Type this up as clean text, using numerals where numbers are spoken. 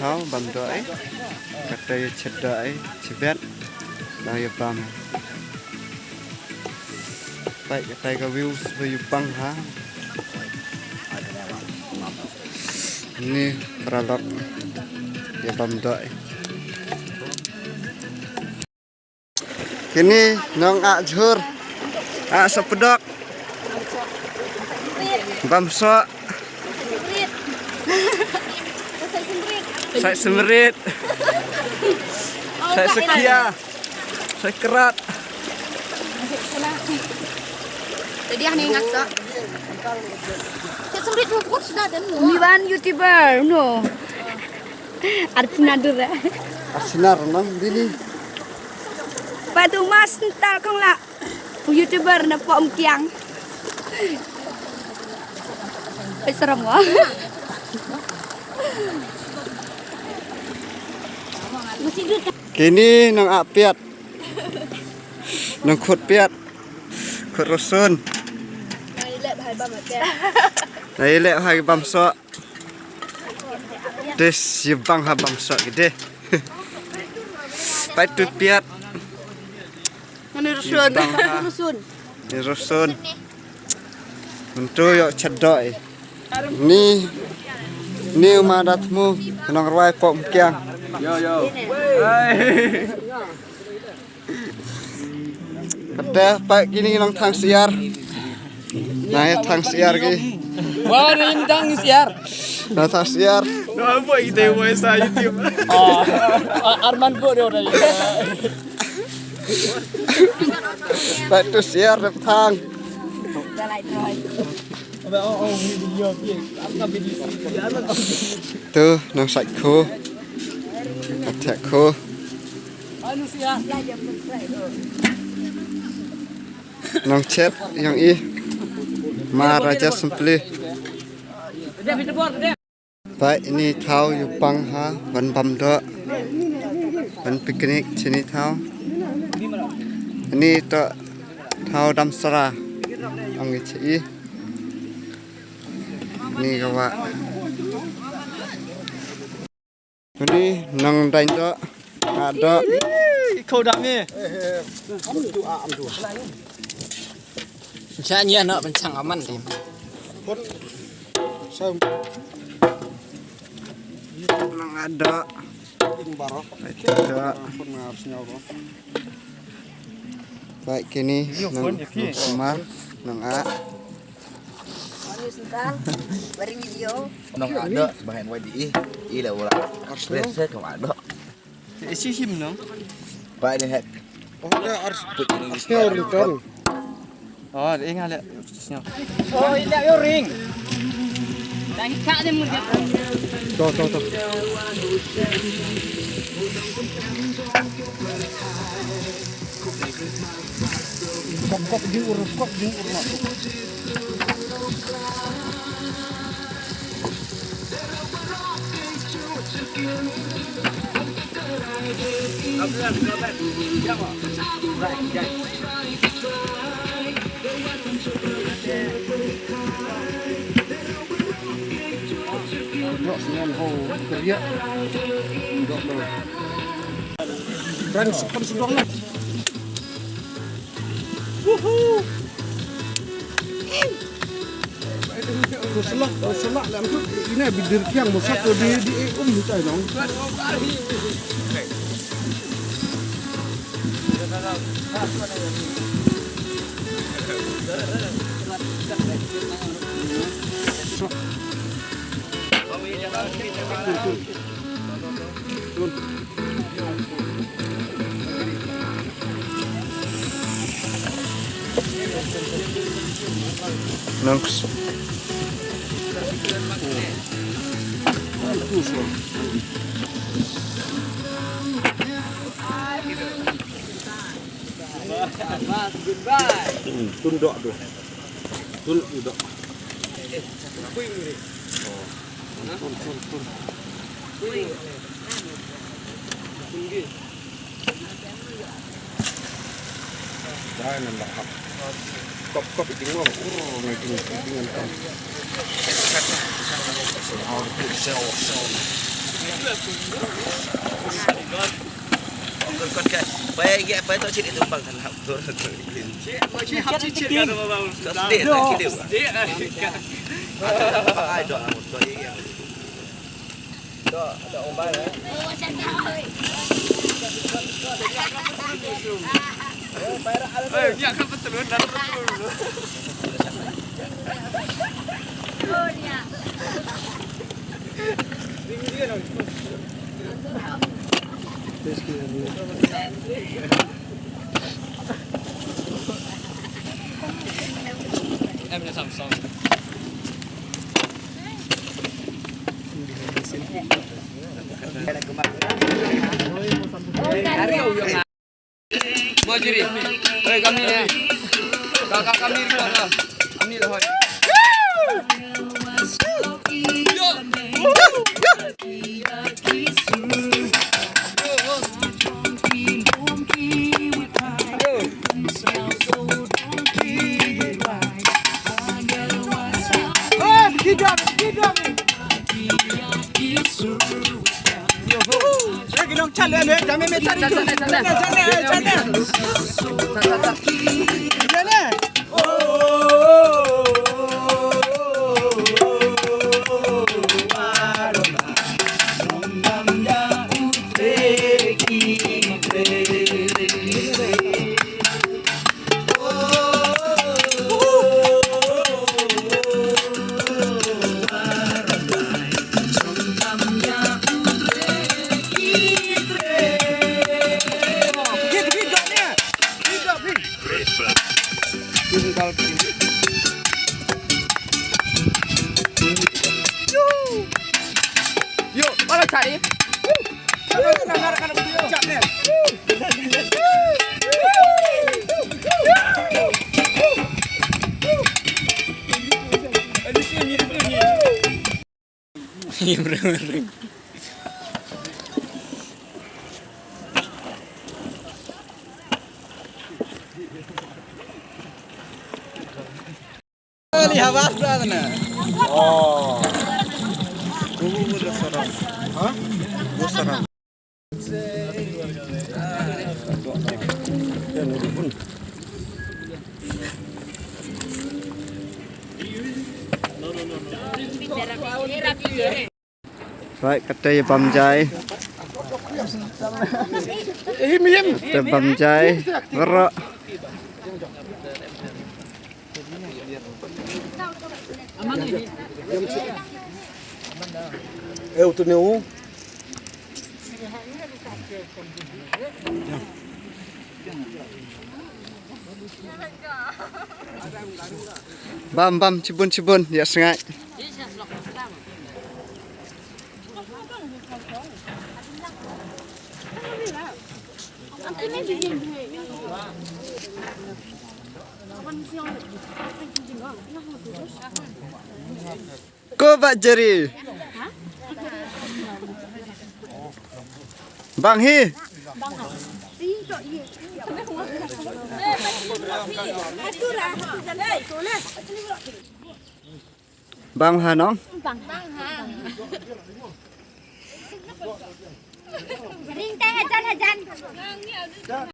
tháo bầm đợi cắt đây chật đợi chỉ biết bao nhiêu bầm vậy tay cái view view băng hả ini peralot ya bầm đợi kini nong ajur sepedok bam so saya semerit saya sekia saya kerat jadi yang ingat so saya semerit pun sudah ada Miwan YouTuber no Arsinar ya Arsinar nang dini Batu mas entar kong lah YouTuber na po kiang serem wah kini nang apiat nang khut piat khut rusun nai lek hai bam so des yibang ha bam so gede pai tu piat mana rusun ni rusun untuk yo cedok ni umadatmu nang rawai pom kiang yo ada pak kini nang thang siar nah thang siar ki wah ni tang siar nah thang siar no apa kita buat sa YouTube Arman po dia dah pak tu siar thang tu nang sạch khô thẹt khô nang chat yang i ma raja simply baik ini tahu Jepang ha ban bam do ban piknik sini tahu ini to tahu damsara ang ichi ini kawa ini nang dain do ada khâu đậm đi cha nhiên nợ bên chẳng ấm ăn thì nang ada baik kini nang semar nang a beri video nong ada bahan wadi ila wala stress ke ada si him no baik ni hak ada arsnya return oh dia ingat le oh ini yo ring dan kak dia mun to kok di urus Selak làm chút ini bidir kiang một satu di cai dong. Nongs. Tunduk tu. Tunduk. Jangan lahap. Kop itu mau making dengan kan. Con cái bay tôi chỉ để bằng thằng học thôi. Chỉ học chỉ tiền. Có tiền là cái điều. Ai chọn một cái gì. Đó ông bay đấy. Ya kan betul dan betul. Em là Samsung. Mau jadi. Hei kami ni. Kakak kami ni kakak. Kami dah. Yuk, mana cari? Iya bener. Lihat apa sana? Oh. Udah serang. Hah? Udah serang. Right, katanya pamjai. Pamjai, ngerok. Tu neu. Bam, cibun, ya sengai. Ko Pak Jeri. Bang Hi. Bang Hà Nong. Bang Hà. Ring tay hajan.